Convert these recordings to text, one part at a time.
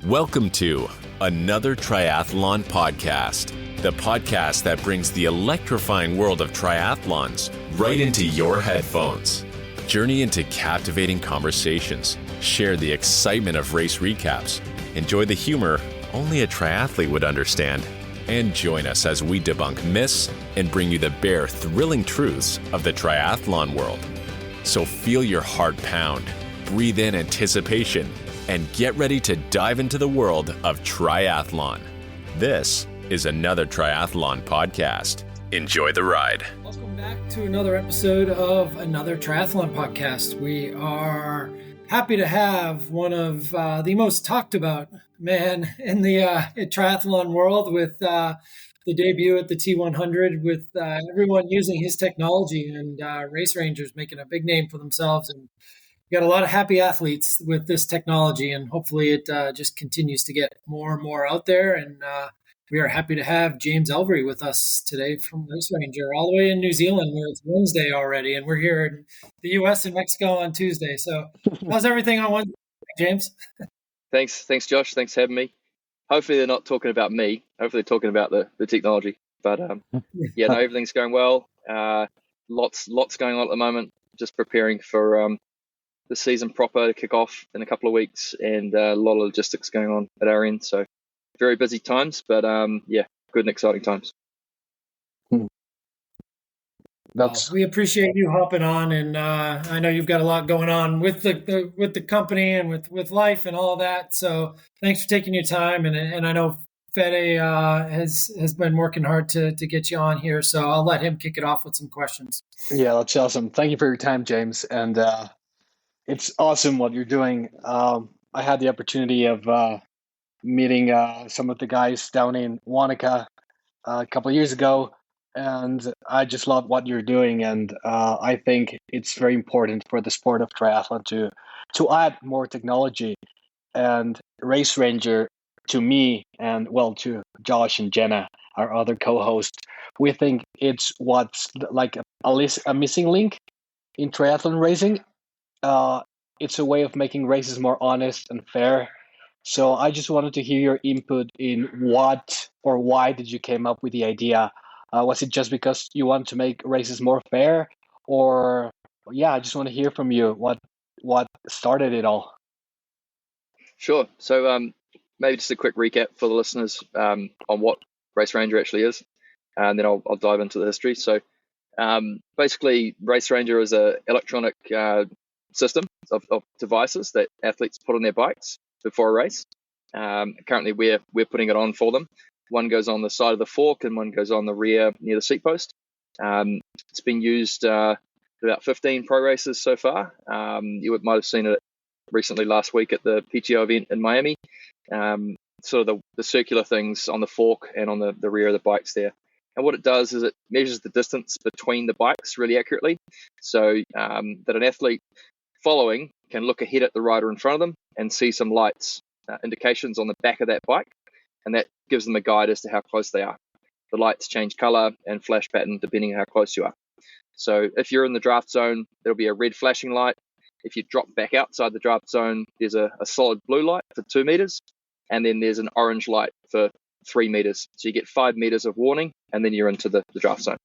Welcome to another Triathlon podcast, the podcast that brings the electrifying world of triathlons right into your headphones. Journey into captivating conversations, share the excitement of race recaps, enjoy the humor only a triathlete would understand, and join us as we debunk myths and bring you the bare, thrilling truths of the triathlon world. So feel your heart pound, breathe in anticipation, and get ready to dive into the world of triathlon. This is another Triathlon podcast. Enjoy the ride. Welcome back to another episode of another Triathlon podcast. We are happy to have one of the most talked about men in the triathlon world with the debut at the T100 with everyone using his technology and race rangers making a big name for themselves. And we got a lot of happy athletes with this technology, and hopefully it just continues to get more and more out there. And we are happy to have James Elvery with us today from Race Ranger, all the way in New Zealand, where it's Wednesday already, and we're here in the U.S. and Mexico on Tuesday. So how's everything on Wednesday, James? Thanks, Josh. Thanks for having me. Hopefully they're not talking about me. Hopefully they're talking about the technology. But yeah, no, everything's going well. Lots going on at the moment. Just preparing for the season proper to kick off in a couple of weeks, and a lot of logistics going on at our end. So very busy times, but yeah, good and exciting times. We appreciate you hopping on, and I know you've got a lot going on with the company and with life and all of that. So thanks for taking your time, and I know Fede has been working hard to get you on here. So I'll let him kick it off with some questions. Yeah, that's awesome. Thank you for your time, James, and it's awesome what you're doing. I had the opportunity of meeting some of the guys down in Wanaka a couple of years ago, and I just love what you're doing. And I think it's very important for the sport of triathlon to add more technology. And Race Ranger, to me, and well, to Josh and Jenna, our other co-hosts, we think it's what's like a missing link in triathlon racing. It's a way of making races more honest and fair. So I just wanted to hear your input in what or why did you came up with the idea? Was it just because you want to make races more fair, or yeah, I just want to hear from you what started it all. Sure. So maybe just a quick recap for the listeners on what Race Ranger actually is, and then I'll dive into the history. So basically, Race Ranger is an electronic system of devices that athletes put on their bikes before a race. Currently, we're putting it on for them. One goes on the side of the fork, and one goes on the rear near the seat post. It's been used in about 15 pro races so far. You might have seen it recently last week at the PTO event in Miami. Sort of the circular things on the fork and on the rear of the bikes there. And what it does is it measures the distance between the bikes really accurately, so that an athlete following can look ahead at the rider in front of them and see some lights, indications on the back of that bike, and that gives them a guide as to how close they are. The lights change color and flash pattern depending on how close you are. So if you're in the draft zone, there'll be a red flashing light. If you drop back outside the draft zone, there's a solid blue light for 2 meters, and then there's an orange light for 3 meters. So you get 5 meters of warning, and then you're into the draft zone.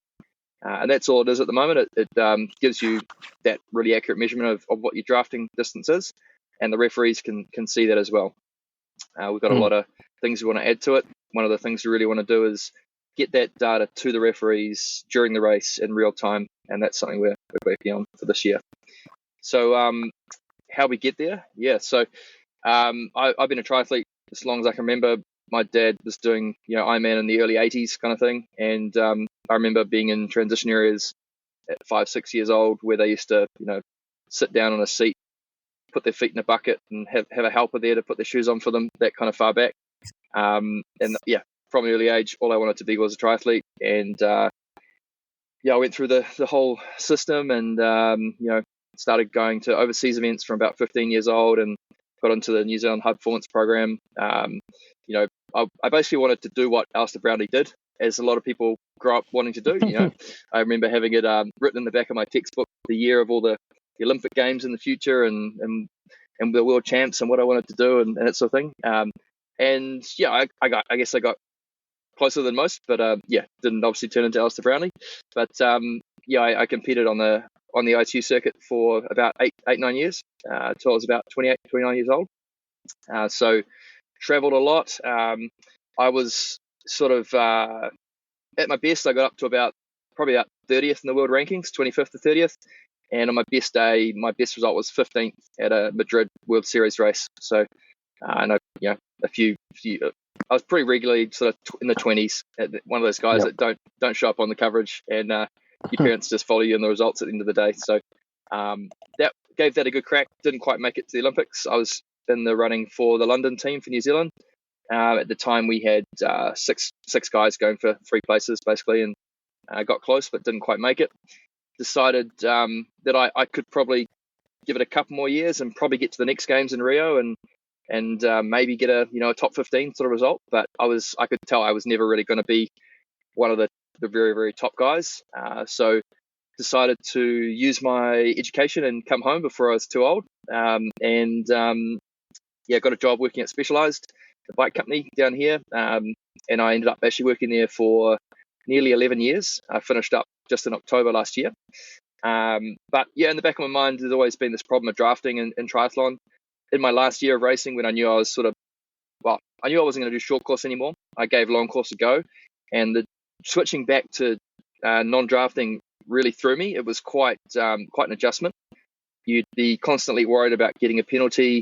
And that's all it is at the moment. It gives you that really accurate measurement of what your drafting distance is, and the referees can see that as well. We've got a lot of things we want to add to it. One of the things we really want to do is get that data to the referees during the race in real time, and that's something we're working on for this year. So how we get there? Yeah, so I've been a triathlete as long as I can remember. My dad was doing Ironman in the early 80s kind of thing, and I remember being in transition areas at 5-6 years old where they used to sit down on a seat, put their feet in a bucket, and have a helper there to put their shoes on for them, that kind of far back. And yeah, from an early age, all I wanted to be was a triathlete. And yeah, I went through the whole system, and started going to overseas events from about 15 years old, and got into the New Zealand High Performance Program. I basically wanted to do what Alistair Brownlee did, as a lot of people grow up wanting to do. I remember having it written in the back of my textbook, the year of all the Olympic Games in the future, and the world champs, and what I wanted to do, and that sort of thing. And yeah, I guess I got closer than most, but didn't obviously turn into Alistair Brownlee. But yeah, I competed on the ITU circuit for about 9 years, until I was about 28, 29 years old. So traveled a lot. I was sort of at my best. I got up to probably about 30th in the world rankings, 25th to 30th. And on my best day, my best result was 15th at a Madrid World Series race. So I know, a few. I was pretty regularly sort of in the 20s. One of those guys that don't show up on the coverage, and your parents just follow you in the results at the end of the day. So that gave that a good crack. Didn't quite make it to the Olympics. I was in the running for the London team for New Zealand. At the time, we had six guys going for 3 places basically, and got close but didn't quite make it. Decided that I could probably give it a couple more years and probably get to the next games in Rio and maybe get a top 15 sort of result. But I could tell I was never really going to be one of the very, very top guys. So decided to use my education and come home before I was too old. Got a job working at Specialized, the bike company down here. And I ended up actually working there for nearly 11 years. I finished up just in October last year. But yeah, in the back of my mind, there's always been this problem of drafting in triathlon. In my last year of racing, when I knew I wasn't going to do short course anymore, I gave long course a go, and the switching back to non-drafting really threw me. It was quite an adjustment. You'd be constantly worried about getting a penalty,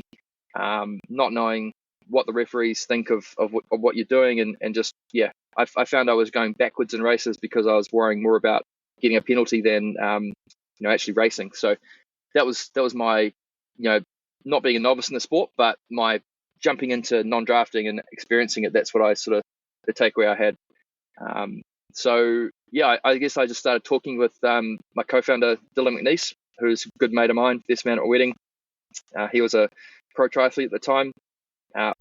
not knowing what the referees think of what you're doing, and just I found I was going backwards in races because I was worrying more about getting a penalty than actually racing. So that was my not being a novice in the sport, but my jumping into non-drafting and experiencing it. That's what I sort of the takeaway I had. So yeah, I guess I just started talking with my co-founder Dylan McNeese, who's a good mate of mine, best man at a wedding. He was a pro triathlete at the time.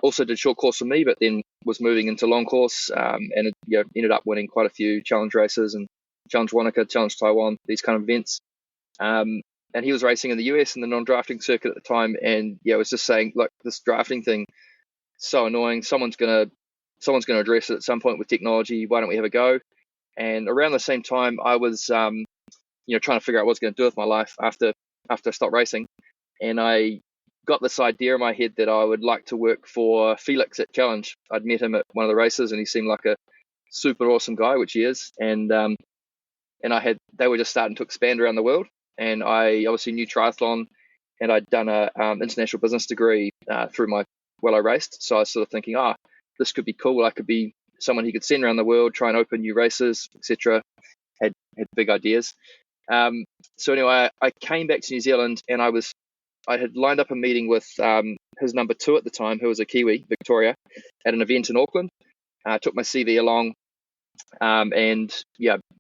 Also did short course for me, but then was moving into long course, and ended up winning quite a few challenge races and Challenge Wanaka, Challenge Taiwan, these kind of events. And he was racing in the US in the non-drafting circuit at the time, and was just saying, look, this drafting thing, so annoying. Someone's gonna address it at some point with technology. Why don't we have a go? And around the same time, I was trying to figure out what I was going to do with my life after I stopped racing, and I got this idea in my head that I would like to work for Felix at Challenge. I'd met him at one of the races, and he seemed like a super awesome guy, which he is. And they were just starting to expand around the world, and I obviously knew triathlon, and I'd done a international business degree through I raced. So I was sort of thinking, this could be cool. I could be someone he could send around the world, try and open new races, etc. Had big ideas. So anyway, I came back to New Zealand, and I had lined up a meeting with his number 2 at the time, who was a Kiwi, Victoria, at an event in Auckland. Took my CV along, and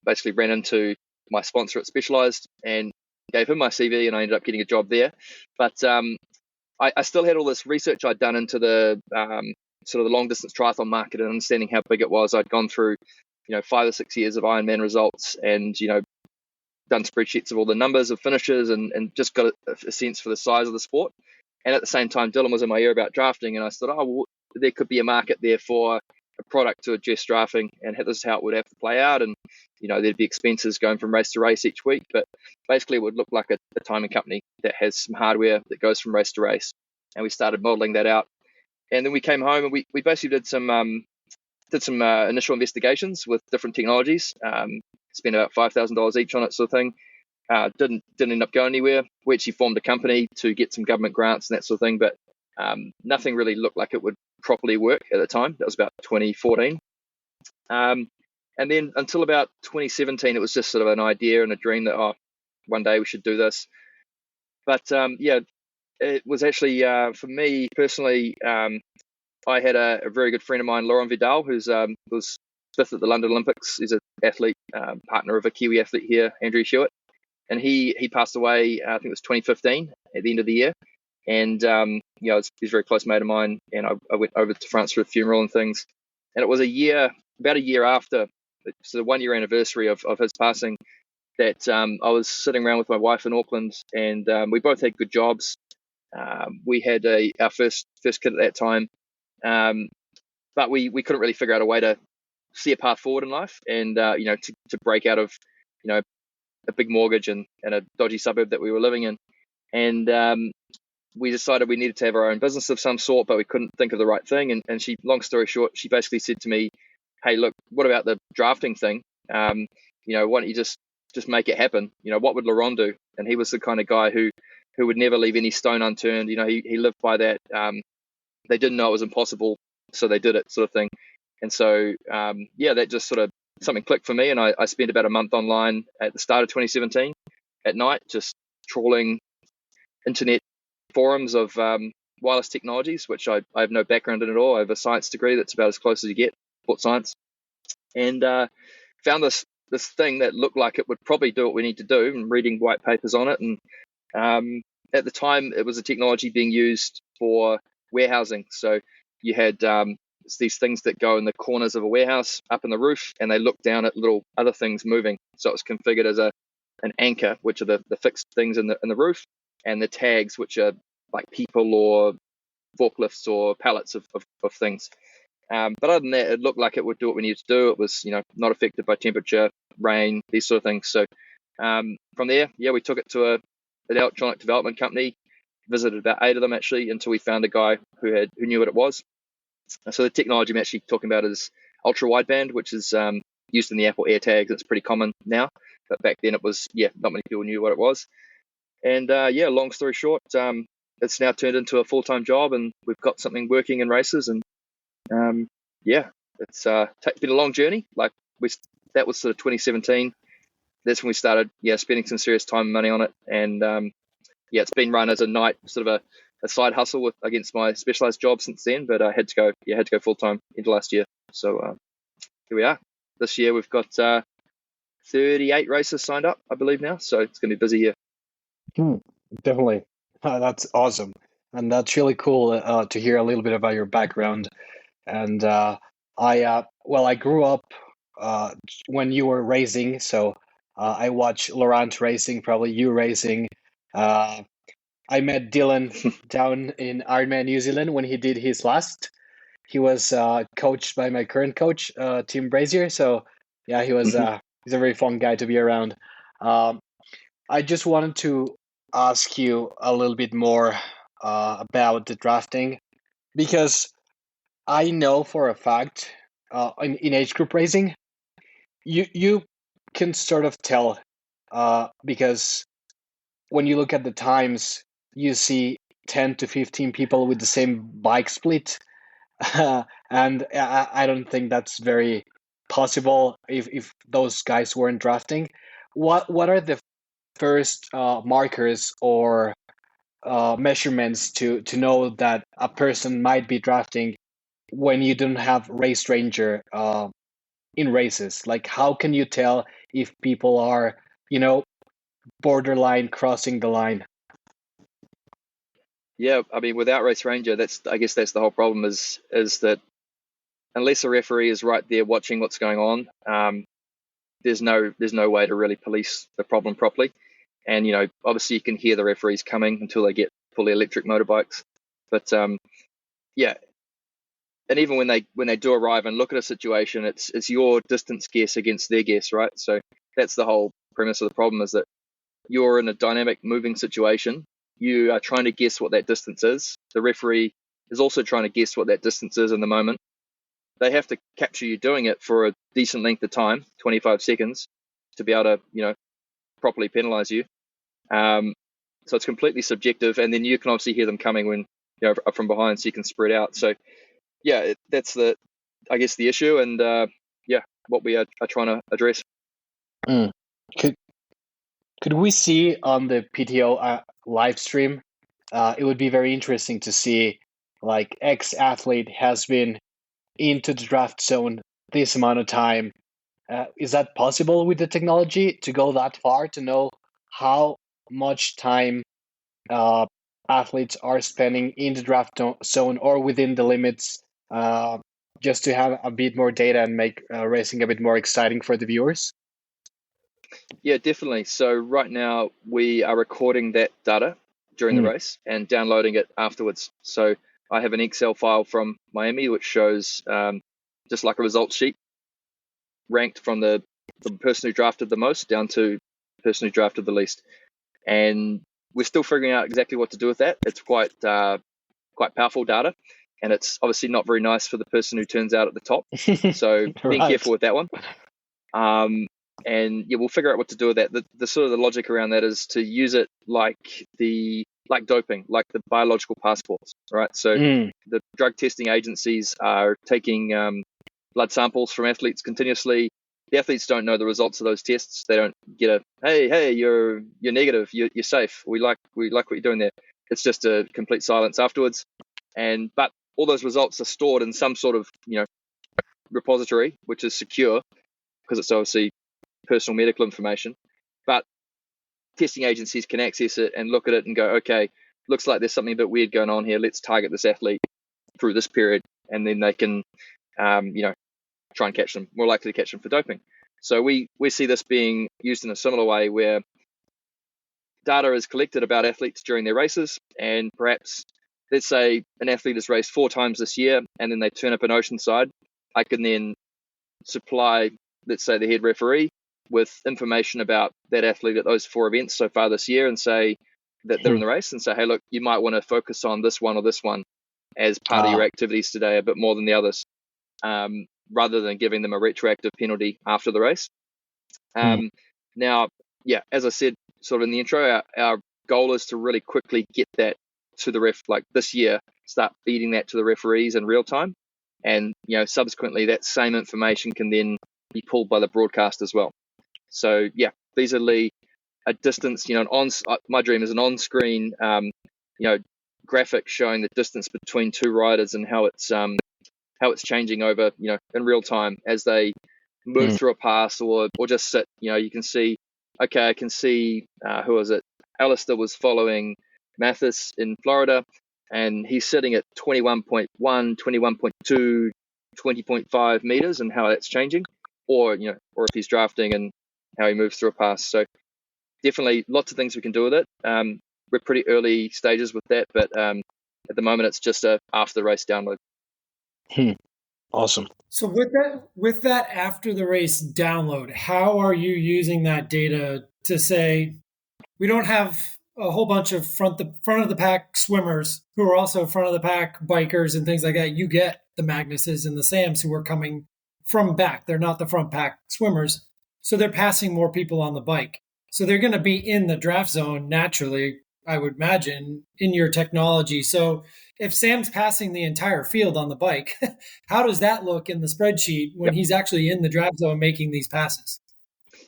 basically ran into my sponsor at Specialized and gave him my CV, and I ended up getting a job there. But I still had all this research I'd done into the sort of the long distance triathlon market and understanding how big it was. I'd gone through 5 or 6 years of Ironman results, and done spreadsheets of all the numbers of finishes, and just got a sense for the size of the sport. And at the same time, Dylan was in my ear about drafting, and I thought, there could be a market there for a product to address drafting, and this is how it would have to play out. And there'd be expenses going from race to race each week, but basically it would look like a timing company that has some hardware that goes from race to race. And we started modeling that out, and then we came home and we basically did some initial investigations with different technologies. Spent about $5,000 each on it, sort of thing. Didn't end up going anywhere. We actually formed a company to get some government grants and that sort of thing, but nothing really looked like it would properly work at the time. That was about 2014. And then until about 2017, it was just sort of an idea and a dream that, one day we should do this. But it was actually, for me personally, I had a very good friend of mine, Laurent Vidal, who's was 5th at the London Olympics. He's an athlete, partner of a Kiwi athlete here, Andrew Hewitt. And he passed away, I think it was 2015, at the end of the year. And, he's a very close mate of mine, and I went over to France for a funeral and things. And it was about a year after, so the 1 year anniversary of his passing, that I was sitting around with my wife in Auckland, and we both had good jobs. We had our first kid at that time. but we couldn't really figure out a way to see a path forward in life, and to break out of a big mortgage and a dodgy suburb that we were living in, and we decided we needed to have our own business of some sort, but we couldn't think of the right thing. And she, long story short, she basically said to me, "Hey, look, what about the drafting thing? Why don't you just make it happen? What would Laurent do?" And he was the kind of guy who would never leave any stone unturned. He lived by that. They didn't know it was impossible, so they did it, sort of thing. And so, that just sort of something clicked for me. And I spent about a month online at the start of 2017 at night, just trawling internet forums of wireless technologies, which I have no background in at all. I have a science degree that's about as close as you get, sports science, and found this thing that looked like it would probably do what we need to do, and reading white papers on it. And at the time, it was a technology being used for warehousing. So you had these things that go in the corners of a warehouse up in the roof, and they look down at little other things moving. So it was configured as an anchor, which are the fixed things in the roof, and the tags, which are like people or forklifts or pallets of things. But other than that, it looked like it would do what we needed to do. It was, not affected by temperature, rain, these sort of things. So from there, we took it to an electronic development company, visited about 8 of them actually, until we found a guy who knew what it was. So the technology I'm actually talking about is ultra wideband, which is used in the Apple AirTags. It's pretty common now, but back then it was, not many people knew what it was. And long story short, it's now turned into a full-time job, and we've got something working in races. And it's been a long journey. Like that was sort of 2017. That's when we started, spending some serious time and money on it. And it's been run as a night sort of a side hustle against my specialized job since then. But I had to go full-time into last year. So here we are. This year we've got 38 races signed up, I believe now. So it's going to be a busy year. Definitely. That's awesome. And that's really cool to hear a little bit about your background. And I grew up when you were racing. So I watched Laurent racing, probably you racing. I met Dylan down in Ironman New Zealand when he did his last. He was coached by my current coach, Tim Brazier. So yeah, he's a very fun guy to be around. I just wanted to ask you a little bit more about the drafting, because I know for a fact in age group racing, you can sort of tell because when you look at the times, you see 10 to 15 people with the same bike split. And I don't think that's very possible if those guys weren't drafting. What are the first markers or measurements to know that a person might be drafting when you don't have race ranger in races? Like, how can you tell if people are, borderline crossing the line? Yeah, I mean, without race ranger, I guess that's the whole problem is that unless a referee is right there watching what's going on, there's no way to really police the problem properly. And obviously you can hear the referees coming until they get fully electric motorbikes. But and even when they do arrive and look at a situation, it's your distance guess against their guess, right? So that's the whole premise of the problem, is that you're in a dynamic moving situation. You are trying to guess what that distance is. The referee is also trying to guess what that distance is in the moment. They have to capture you doing it for a decent length of time, 25 seconds, to be able to, properly penalize you. So it's completely subjective, and then you can obviously hear them coming when from behind, so you can spread out. So that's the issue, and what we are trying to address. Could we see on the PTO live stream? It would be very interesting to see, like, X athlete has been into the draft zone this amount of time. Is that possible with the technology to go that far, to know how much time athletes are spending in the draft zone or within the limits, just to have a bit more data and make racing a bit more exciting for the viewers? Yeah, definitely. So right now we are recording that data during the race and downloading it afterwards. So I have an Excel file from Miami which shows just like a results sheet ranked from the person who drafted the most down to the person who drafted the least. And we're still figuring out exactly what to do with that. It's quite powerful data, and it's obviously not very nice for the person who turns out at the top. So being Right. careful with that one. And yeah, we'll figure out what to do with that. The sort of the logic around that is to use it like doping, like the biological passports, right? So the drug testing agencies are taking blood samples from athletes continuously. The athletes don't know the results of those tests. They don't get a hey, you're negative, you're safe. We like what you're doing there. It's just a complete silence afterwards. But all those results are stored in some sort of repository, which is secure because it's obviously personal medical information. But testing agencies can access it and look at it and go, okay, looks like there's something a bit weird going on here. Let's target this athlete through this period, and then they can try and catch them, more likely to catch them for doping. So we see this being used in a similar way where data is collected about athletes during their races, and perhaps, let's say an athlete has raced 4 times this year and then they turn up in Oceanside. I can then supply, let's say, the head referee with information about that athlete at those 4 events so far this year and say that they're in the race and say, hey, look, you might want to focus on this one or this one as part of your activities today a bit more than the others. Rather than giving them a retroactive penalty after the race. Now, yeah, as I said, sort of in the intro, our goal is to really quickly get that to the ref, like this year, start feeding that to the referees in real time. And, subsequently that same information can then be pulled by the broadcast as well. So yeah, feasibly a distance, my dream is an on-screen, graphic showing the distance between 2 riders and how it's changing over, in real time as they move through a pass or just sit. You can see, okay, I can see, who was it? Alistair was following Mathis in Florida, and he's sitting at 21.1, 21.2, 20.5 meters, and how that's changing, or if he's drafting and how he moves through a pass. So definitely lots of things we can do with it. We're pretty early stages with that, but at the moment it's just a after the race download. Awesome. So with that after the race download, how are you using that data to say we don't have a whole bunch of front of the pack swimmers who are also front of the pack bikers and things like that? You get the Magnuses and the Sams who are coming from back. They're not the front pack swimmers. So they're passing more people on the bike. So they're going to be in the draft zone naturally, I would imagine, in your technology. So if Sam's passing the entire field on the bike, how does that look in the spreadsheet when he's actually in the draft zone making these passes?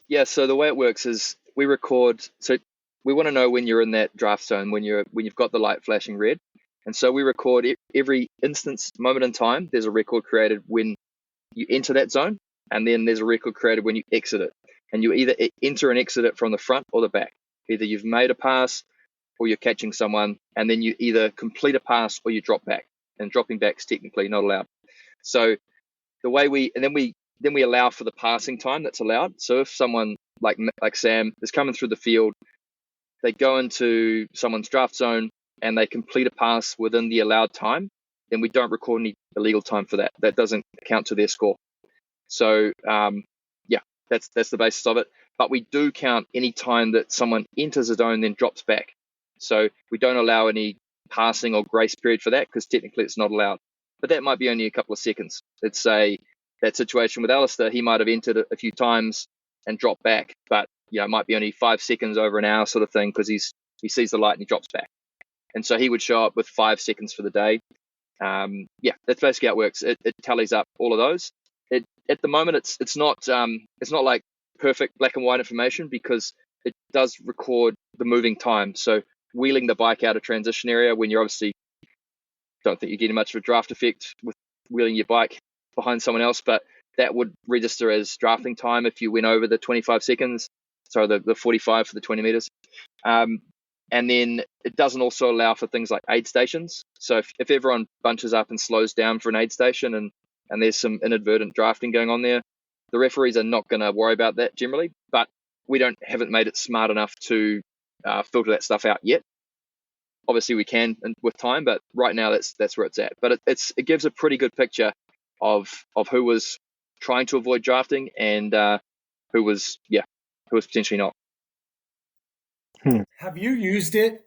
Yeah, so the way it works is we record. So we want to know when you're in that draft zone, when you've got the light flashing red, and so we record every instance, moment in time. There's a record created when you enter that zone, and then there's a record created when you exit it. And you either enter and exit it from the front or the back. Either you've made a pass or you're catching someone, and then you either complete a pass or you drop back. And dropping back is technically not allowed. So the way we allow for the passing time that's allowed. So if someone like Sam is coming through the field, they go into someone's draft zone and they complete a pass within the allowed time, then we don't record any illegal time for that. That doesn't count to their score. So that's the basis of it. But we do count any time that someone enters a zone then drops back. So we don't allow any passing or grace period for that because technically it's not allowed. But that might be only a couple of seconds. Let's say that situation with Alistair, he might have entered a few times and dropped back, but it might be only 5 seconds over an hour sort of thing because he sees the light and he drops back. And so he would show up with 5 seconds for the day. That's basically how it works. It tallies up all of those. At the moment, it's not like perfect black and white information because it does record the moving time. So wheeling the bike out of transition area when you obviously don't think you're getting much of a draft effect with wheeling your bike behind someone else, but that would register as drafting time if you went over the 25 seconds. So the 45 for the 20 meters. And then it doesn't also allow for things like aid stations. So if everyone bunches up and slows down for an aid station and there's some inadvertent drafting going on there, the referees are not going to worry about that generally, but we haven't made it smart enough to filter that stuff out yet. obviously we can with time, but right now that's where it's at. But it gives a pretty good picture of who was trying to avoid drafting and who was potentially not. Have you used it?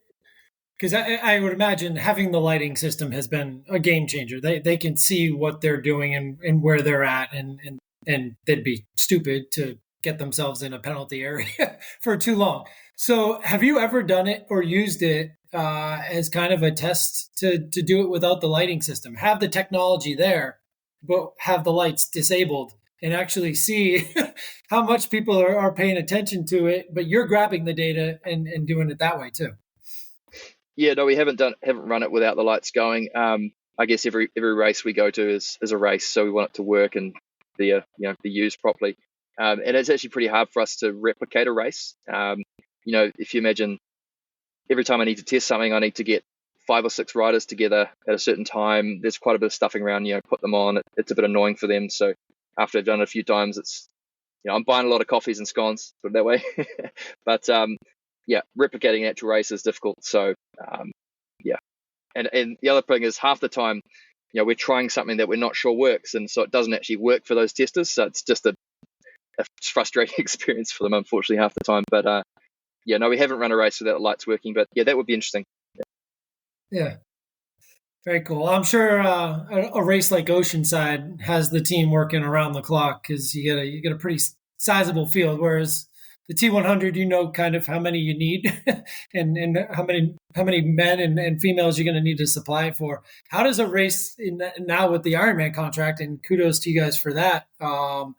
Because I would imagine having the lighting system has been a game changer. They can see what they're doing and where they're at, and they'd be stupid to get themselves in a penalty area for too long. So have you ever done it or used it as kind of a test to do it without the lighting system? Have the technology there, but have the lights disabled and actually see how much people are paying attention to it, but you're grabbing the data and doing it that way too. Yeah, no, we haven't run it without the lights going. I guess every race we go to is a race, so we want it to work and be used properly. And it's actually pretty hard for us to replicate a race. If you imagine every time I need to test something, I need to get 5 or 6 riders together at a certain time. There's quite a bit of stuffing around, put them on. It's a bit annoying for them. So after I've done it a few times, it's, I'm buying a lot of coffees and scones, put it that way. But replicating an actual race is difficult. So and the other thing is half the time, we're trying something that we're not sure works, and so it doesn't actually work for those testers. So it's just a frustrating experience for them, unfortunately, half the time. But no, we haven't run a race without the lights working. But that would be interesting. Yeah. Very cool. I'm sure a race like Oceanside has the team working around the clock because you get a pretty sizable field, whereas the T100, kind of how many you need and how many men and females you're going to need to supply for. How does a race now with the Ironman contract, and kudos to you guys for that? How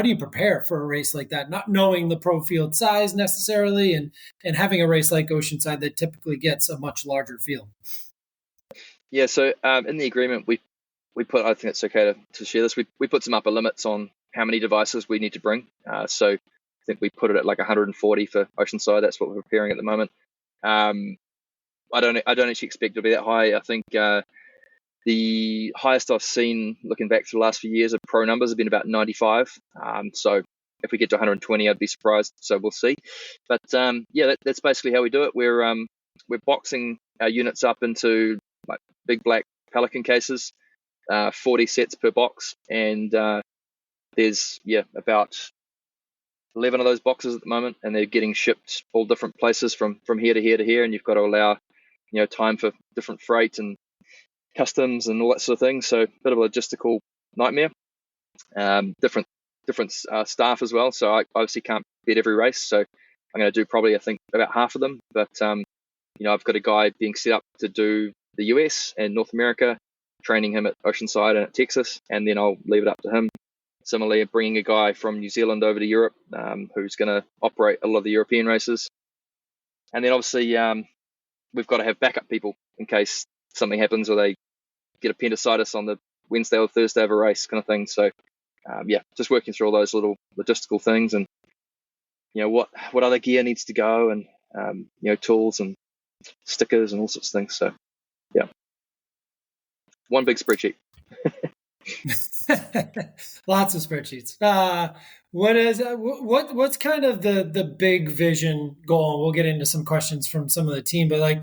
do you prepare for a race like that, not knowing the pro field size necessarily, and having a race like Oceanside that typically gets a much larger field? Yeah, so in the agreement we put, I think it's okay to share this. We put some upper limits on how many devices we need to bring. So I think we put it at like 140 for Oceanside. That's what we're preparing at the moment. I don't actually expect it to be that high. I think the highest I've seen looking back to the last few years of pro numbers have been about 95. So if we get to 120, I'd be surprised. So we'll see. But that's basically how we do it. We're boxing our units up into like big black Pelican cases, 40 sets per box, and there's about 11 of those boxes at the moment, and they're getting shipped all different places from here to here to here, and you've got to allow time for different freight and customs and all that sort of thing. So a bit of a logistical nightmare. Different staff as well. So I obviously can't be at every race, so I'm going to do probably I think about half of them. But I've got a guy being set up to do the US and North America, training him at Oceanside and at Texas, and then I'll leave it up to him. Similarly, bringing a guy from New Zealand over to Europe who's going to operate a lot of the European races. And then obviously we've got to have backup people in case something happens or they get appendicitis on the Wednesday or Thursday of a race kind of thing. So just working through all those little logistical things and what other gear needs to go and tools and stickers and all sorts of things. So one big spreadsheet. Lots of spreadsheets. What's kind of the big vision goal? We'll get into some questions from some of the team, but like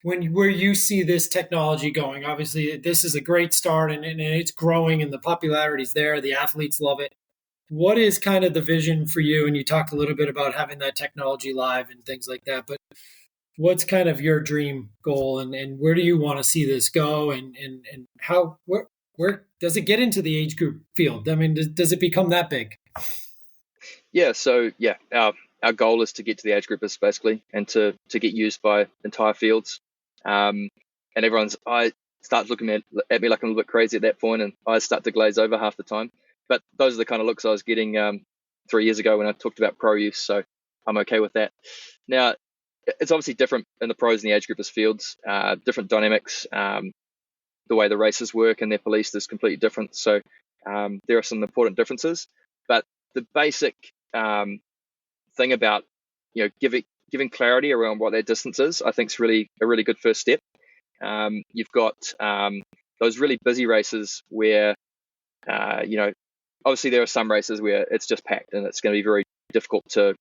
where you see this technology going, obviously this is a great start and it's growing and the popularity's there. The athletes love it. What is kind of the vision for you? And you talked a little bit about having that technology live and things like that, but what's kind of your dream goal and where do you want to see this go and how, where does it get into the age group field? I mean, does it become that big? Yeah. So our goal is to get to the age groupers basically, and to get used by entire fields. And I start looking at me like I'm a little bit crazy at that point, and eyes start to glaze over half the time. But those are the kind of looks I was getting 3 years ago when I talked about pro use. So I'm okay with that. Now, it's obviously different in the pros and the age groupers fields, different dynamics. The way the races work and they're policed is completely different. So there are some important differences. But the basic thing about giving clarity around what that distance is, I think is really a really good first step. You've got those really busy races where obviously there are some races where it's just packed and it's going to be very difficult to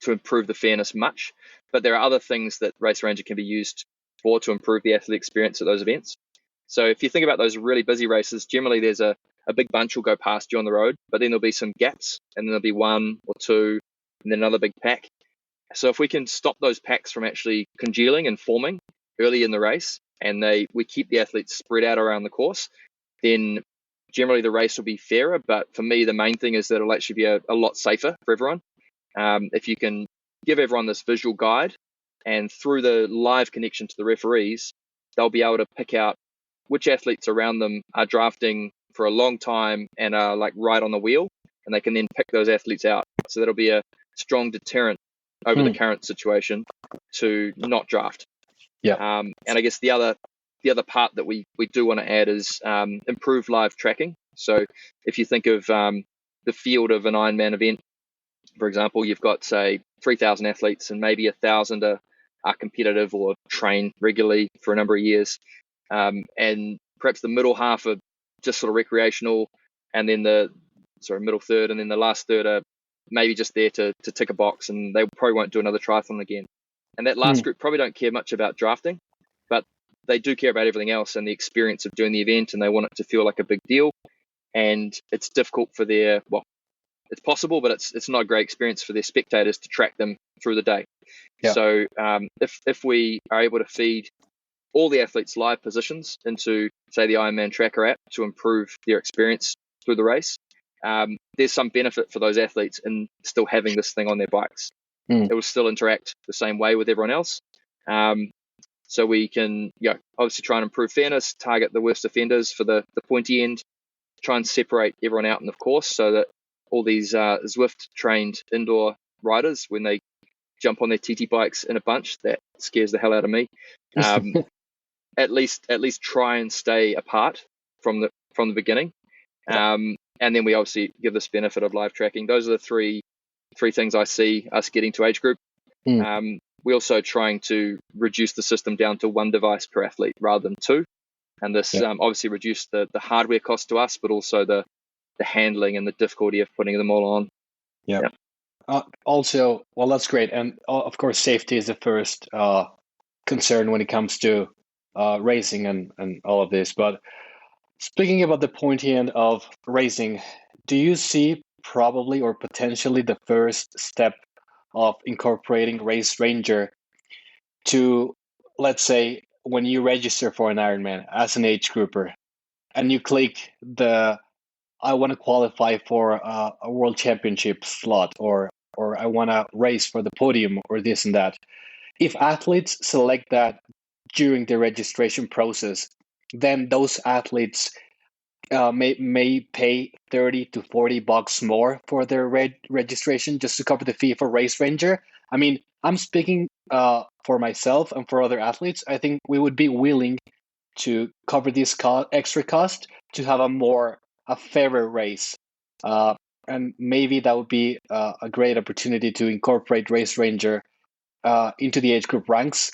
improve the fairness much. but there are other things that Race Ranger can be used for to improve the athlete experience at those events. So if you think about those really busy races, generally there's a big bunch will go past you on the road, but then there'll be some gaps, and then there'll be one or two, and then another big pack. So if we can stop those packs from actually congealing and forming early in the race, and we keep the athletes spread out around the course, then generally the race will be fairer. But for me, the main thing is that it'll actually be a lot safer for everyone. If you can give everyone this visual guide, and through the live connection to the referees, they'll be able to pick out which athletes around them are drafting for a long time and are like right on the wheel, and they can then pick those athletes out. So that'll be a strong deterrent over the current situation to not draft. Yeah. And I guess the other part that we do want to add is improve live tracking. So if you think of the field of an Ironman event, for example, you've got, say, 3,000 athletes, and maybe 1,000 are competitive or train regularly for a number of years. And perhaps the middle half are just sort of recreational, and then the middle third, and then the last third are maybe just there to tick a box, and they probably won't do another triathlon again. And that last group probably don't care much about drafting, but they do care about everything else and the experience of doing the event, and they want it to feel like a big deal. And it's difficult for it's possible, but it's not a great experience for their spectators to track them through the day. Yeah. So if we are able to feed all the athletes' live positions into, say, the Ironman Tracker app to improve their experience through the race, there's some benefit for those athletes in still having this thing on their bikes. It will still interact the same way with everyone else. So we can obviously try and improve fairness, target the worst offenders for the pointy end, try and separate everyone out in the course so that all these Zwift-trained indoor riders, when they jump on their TT bikes in a bunch, that scares the hell out of me. At least try and stay apart from the beginning. And then we obviously give this benefit of live tracking. Those are the three things I see us getting to age group. We're also trying to reduce the system down to one device per athlete rather than two. And this obviously reduced the hardware cost to us, but also the handling and the difficulty of putting them all on. Also, well, that's great. And of course, safety is the first concern when it comes to racing and all of this. But speaking about the pointy end of racing, do you see probably or potentially the first step of incorporating Race Ranger to, let's say, when you register for an Ironman as an age grouper and you click I want to qualify for a world championship slot, or I want to race for the podium, or this and that. If athletes select that during the registration process, then those athletes may pay $30 to $40 more for their registration just to cover the fee for Race Ranger. I mean, I'm speaking for myself and for other athletes. I think we would be willing to cover this extra cost to have a fairer race. And maybe that would be a great opportunity to incorporate Race Ranger into the age group ranks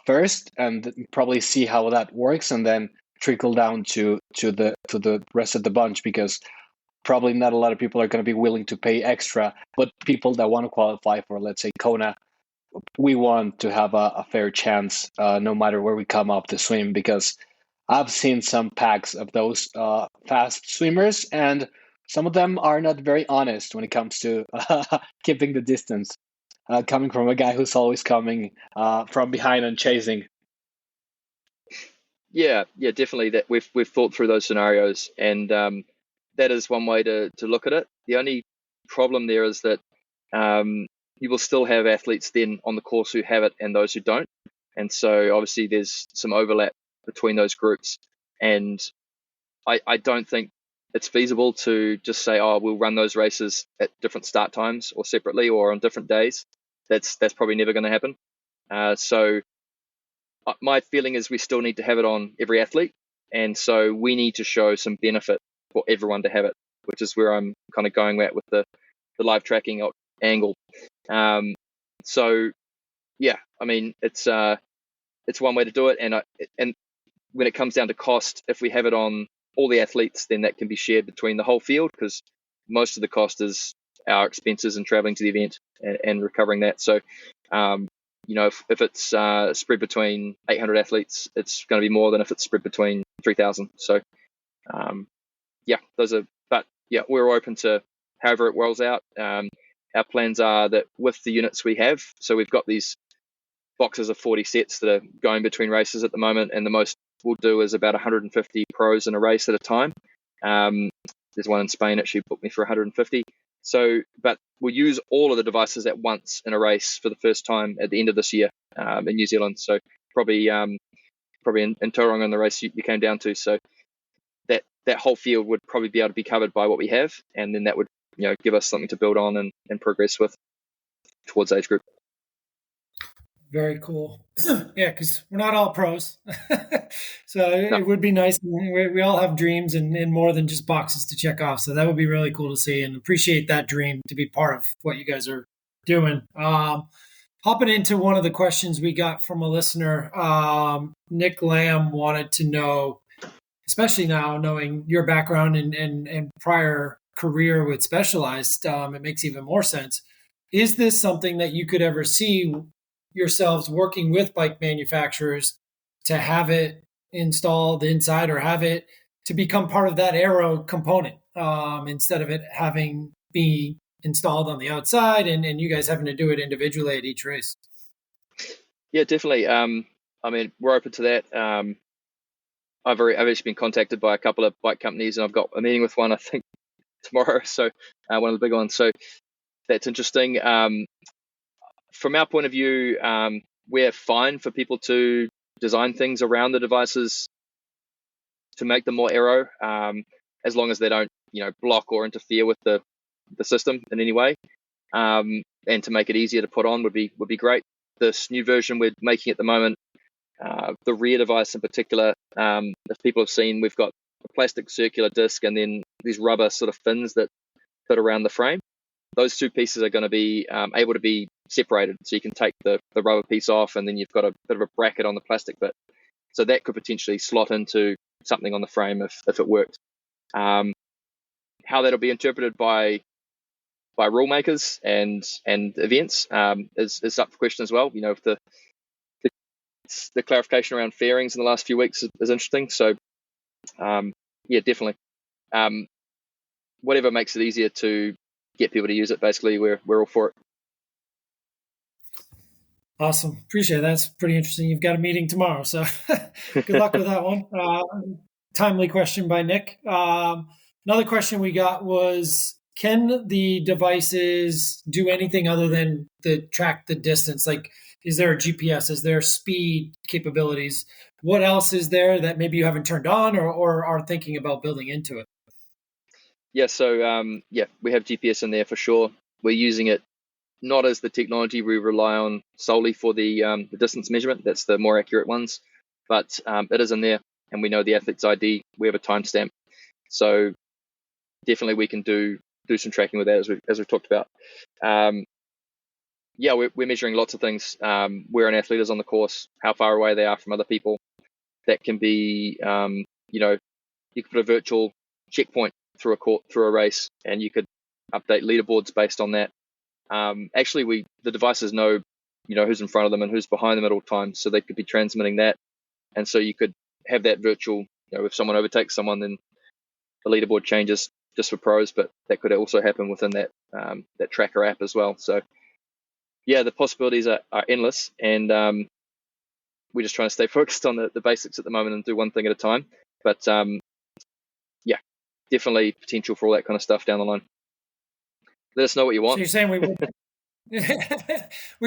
first, and probably see how that works, and then trickle down to the rest of the bunch, because probably not a lot of people are going to be willing to pay extra, but people that want to qualify for, let's say, Kona, we want to have a fair chance no matter where we come up the swim, because I've seen some packs of those fast swimmers, and some of them are not very honest when it comes to keeping the distance, coming from a guy who's always coming from behind and chasing. Yeah, definitely. That we've thought through those scenarios, and that is one way to look at it. The only problem there is that you will still have athletes then on the course who have it and those who don't, and so obviously there's some overlap between those groups, and I don't think it's feasible to just say, oh, we'll run those races at different start times or separately or on different days. That's probably never going to happen. So my feeling is we still need to have it on every athlete, and so we need to show some benefit for everyone to have it, which is where I'm kind of going at with the live tracking angle. So yeah, I mean, it's one way to do it, and when it comes down to cost, if we have it on all the athletes, then that can be shared between the whole field, because most of the cost is our expenses and traveling to the event and recovering that. So if it's spread between 800 athletes, it's going to be more than if it's spread between 3,000. So, we're open to however it rolls out. Our plans are that with the units we have, so we've got these boxes of 40 sets that are going between races at the moment, and the most we'll do is about 150 pros in a race at a time. There's one in Spain actually booked me for 150. So, but we'll use all of the devices at once in a race for the first time at the end of this year in New Zealand. So probably in Tauranga in the race you came down to. So that whole field would probably be able to be covered by what we have, and then that would give us something to build on and progress with towards age group. Very cool. Yeah, because we're not all pros. So it would be nice. We all have dreams and more than just boxes to check off. So that would be really cool to see, and appreciate that dream to be part of what you guys are doing. Hopping into one of the questions we got from a listener, Nick Lamb wanted to know, especially now knowing your background and prior career with Specialized, it makes even more sense. Is this something that you could ever see yourselves working with bike manufacturers to have it installed inside, or have it to become part of that aero component instead of it having be installed on the outside and you guys having to do it individually at each race? Yeah, definitely. We're open to that. I've actually been contacted by a couple of bike companies, and I've got a meeting with one, I think, tomorrow. So one of the big ones. So that's interesting. From our point of view, we're fine for people to design things around the devices to make them more aero, as long as they don't, block or interfere with the system in any way. And to make it easier to put on would be great. This new version we're making at the moment, the rear device in particular, if people have seen, we've got a plastic circular disc and then these rubber sort of fins that fit around the frame. Those two pieces are going to be able to be separated, so you can take the rubber piece off, and then you've got a bit of a bracket on the plastic bit. So that could potentially slot into something on the frame if it worked. How that'll be interpreted by rule makers and events is up for question as well. If the clarification around fairings in the last few weeks is interesting. So definitely. Whatever makes it easier to get people to use it, basically, we're all for it. Awesome. Appreciate it. That's pretty interesting. You've got a meeting tomorrow, so good luck with that one. Timely question by Nick. Another question we got was, can the devices do anything other than track the distance? Like, is there a GPS? Is there speed capabilities? What else is there that maybe you haven't turned on or are thinking about building into it? Yeah, so we have GPS in there for sure. We're using it not as the technology we rely on solely for the distance measurement. That's the more accurate ones, but it is in there, and we know the athlete's ID. We have a timestamp, so definitely we can do some tracking with that as we've talked about. We're measuring lots of things. Where an athlete is on the course, how far away they are from other people. That can be, you could put a virtual checkpoint through a race, and you could update leaderboards based on that. Actually, the devices know, who's in front of them and who's behind them at all times, so they could be transmitting that, and so you could have that virtual. If someone overtakes someone, then the leaderboard changes just for pros, but that could also happen within that tracker app as well. So, yeah, the possibilities are endless, and we're just trying to stay focused on the basics at the moment and do one thing at a time. But definitely potential for all that kind of stuff down the line. Let us know what you want. So you're saying we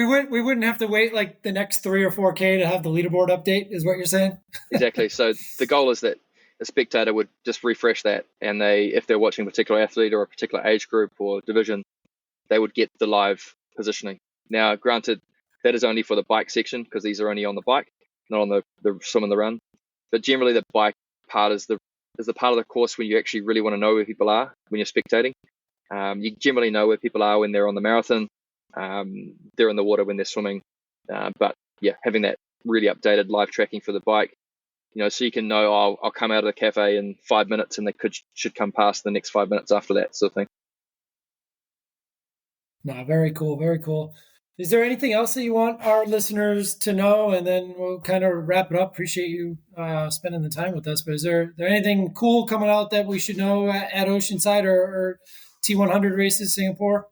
wouldn't have to wait like the next 3 or 4K to have the leaderboard update, is what you're saying? Exactly. So the goal is that a spectator would just refresh that, and if they're watching a particular athlete or a particular age group or division, they would get the live positioning. Now, granted, that is only for the bike section, because these are only on the bike, not on the swim and the run. But generally, the bike part is the part of the course when you actually really want to know where people are when you're spectating. You generally know where people are when they're on the marathon. They're in the water when they're swimming. But having that really updated live tracking for the bike, so you can know, I'll come out of the cafe in 5 minutes, and they should come past the next 5 minutes after that, sort of thing. No, very cool, very cool. Is there anything else that you want our listeners to know? And then we'll kind of wrap it up. Appreciate you spending the time with us. But is there anything cool coming out that we should know at Oceanside or T100 races Singapore?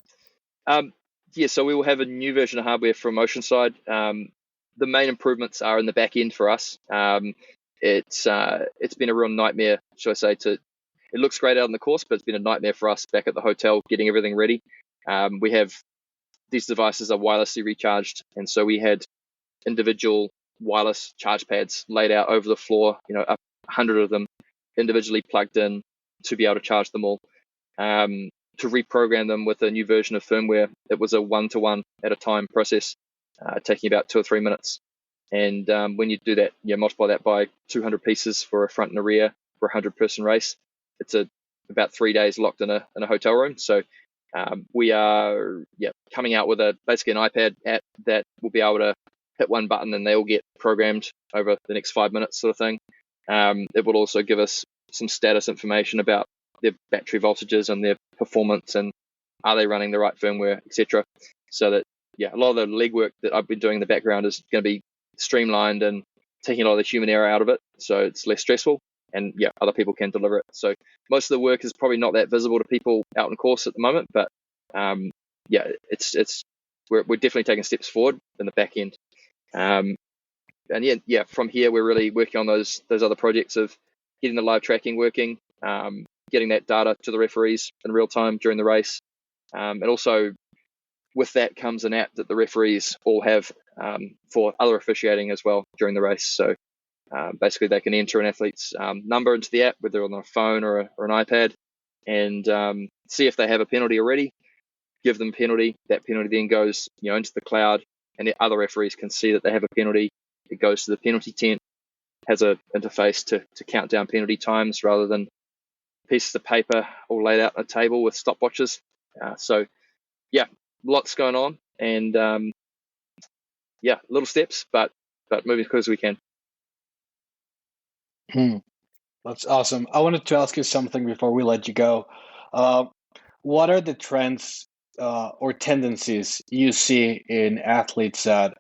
So we will have a new version of hardware from Oceanside. The main improvements are in the back end for us. It's been a real nightmare, shall I say. It looks great out on the course, but it's been a nightmare for us back at the hotel getting everything ready. We have these devices are wirelessly recharged, and so we had individual wireless charge pads laid out over the floor, up 100 of them individually plugged in to be able to charge them all. To reprogram them with a new version of firmware, it was a 1-to-1 at a time process, taking about 2 or 3 minutes. And when you do that, multiply that by 200 pieces for a front and a rear for a 100-person race. It's about 3 days locked in a hotel room. So we are coming out with basically an iPad app that will be able to hit one button and they will get programmed over the next 5 minutes, sort of thing. It will also give us some status information about their battery voltages and their performance and are they running the right firmware, etc. So that a lot of the legwork that I've been doing in the background is going to be streamlined and taking a lot of the human error out of it, so it's less stressful and other people can deliver it. So most of the work is probably not that visible to people out in course at the moment, but we're definitely taking steps forward in the back end. And from here we're really working on those other projects of getting the live tracking working, getting that data to the referees in real time during the race, and also with that comes an app that the referees all have for other officiating as well during the race. So basically they can enter an athlete's number into the app, whether on a phone or an iPad, and see if they have a penalty already, give them a penalty. That penalty then goes into the cloud, and the other referees can see that they have a penalty. It goes to the penalty tent, has an interface to count down penalty times rather than pieces of paper all laid out on a table with stopwatches. Lots going on, and little steps, but moving as quick as we can. That's awesome. I wanted to ask you something before we let you go. What are the trends or tendencies you see in athletes that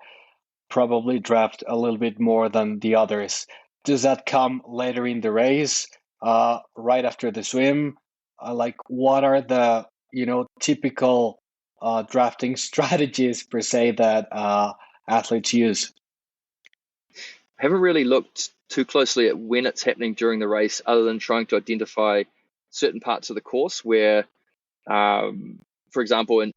probably draft a little bit more than the others? Does that come later in the race, right after the swim? What are the typical drafting strategies per se that athletes use? I haven't really looked too closely at when it's happening during the race, other than trying to identify certain parts of the course where, for example, at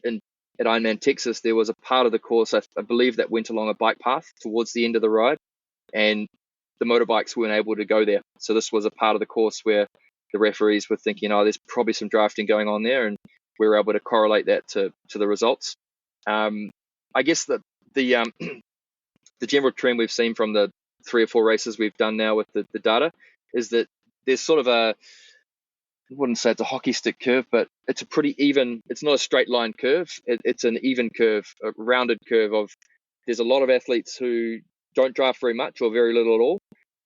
Ironman Texas, there was a part of the course, I believe, that went along a bike path towards the end of the ride, and the motorbikes weren't able to go there. So this was a part of the course where the referees were thinking, there's probably some drafting going on there, and we were able to correlate that to the results. I guess that the general trend we've seen from the 3 or 4 races we've done now with the data is that there's sort of I wouldn't say it's a hockey stick curve, but it's a pretty even, it's not a straight line curve. It's an even curve, a rounded curve of, there's a lot of athletes who don't draft very much or very little at all.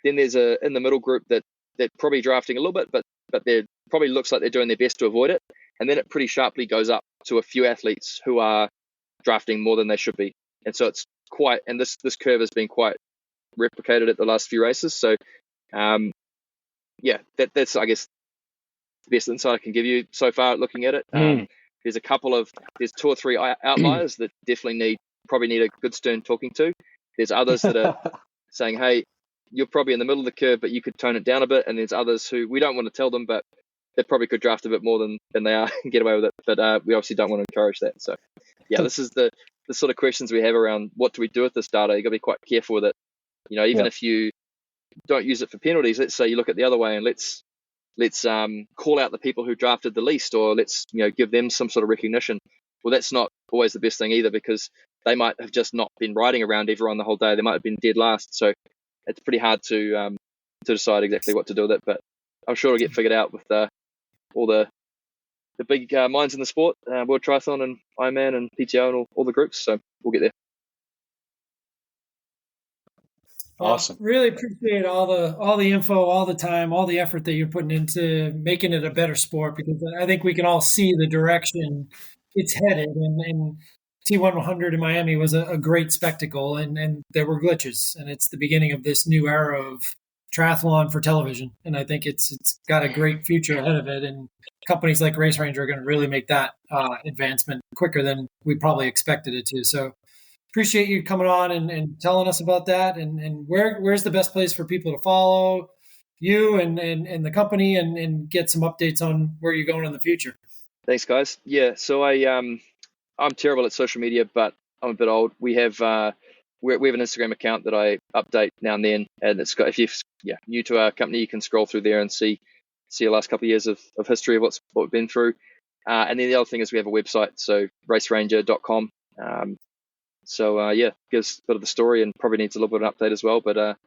Then there's in the middle group that they're probably drafting a little bit, but they probably looks like they're doing their best to avoid it. And then it pretty sharply goes up to a few athletes who are drafting more than they should be. And so it's quite, and this curve has been quite replicated at the last few races. So that's I guess the best insight I can give you so far at looking at it. There's 2 or 3 outliers that definitely probably need a good stern talking to. There's others that are saying, hey, you're probably in the middle of the curve, but you could tone it down a bit. And there's others who we don't want to tell them, but they probably could draft a bit more than they are and get away with it. But we obviously don't want to encourage that. So this is the sort of questions we have around what do we do with this data. You got to be quite careful with it. Even if you don't use it for penalties, let's say you look at the other way and let's call out the people who drafted the least, or let's give them some sort of recognition. Well, that's not always the best thing either, because they might have just not been riding around everyone the whole day. They might have been dead last. So it's pretty hard to decide exactly what to do with it. But I'm sure it'll get figured out with all the big minds in the sport, World Triathlon and Ironman and PTO and all the groups. So we'll get there. Awesome. Really appreciate all the info, all the time, all the effort that you're putting into making it a better sport, because I think we can all see the direction it's headed, and T100 in Miami was a great spectacle, and there were glitches, and it's the beginning of this new era of triathlon for television, and I think it's got a great future ahead of it, and companies like Race Ranger are going to really make that advancement quicker than we probably expected it to. So appreciate you coming on and telling us about that, and where's the best place for people to follow you and the company and get some updates on where you're going in the future. Thanks, guys. Yeah, so I'm terrible at social media, but I'm a bit old. We have we have an Instagram account that I update now and then, and it's got, if you're new to our company, you can scroll through there and see the last couple of years of history of what we've been through. And then the other thing is we have a website, so raceranger.com. So gives a bit of the story and probably needs a little bit of an update as well. But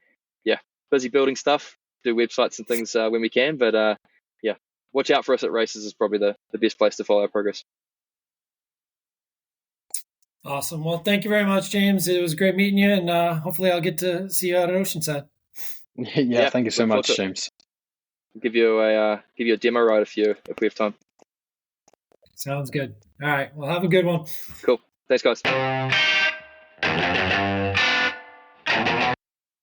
busy building stuff, do websites and things when we can. But watch out for us at races is probably the best place to follow our progress. Awesome. Well, thank you very much, James. It was great meeting you, and hopefully I'll get to see you out at Oceanside. Yeah, thank you so much, James. I'll give you a demo ride if we have time. Sounds good. All right. Well, have a good one. Cool. Thanks, guys.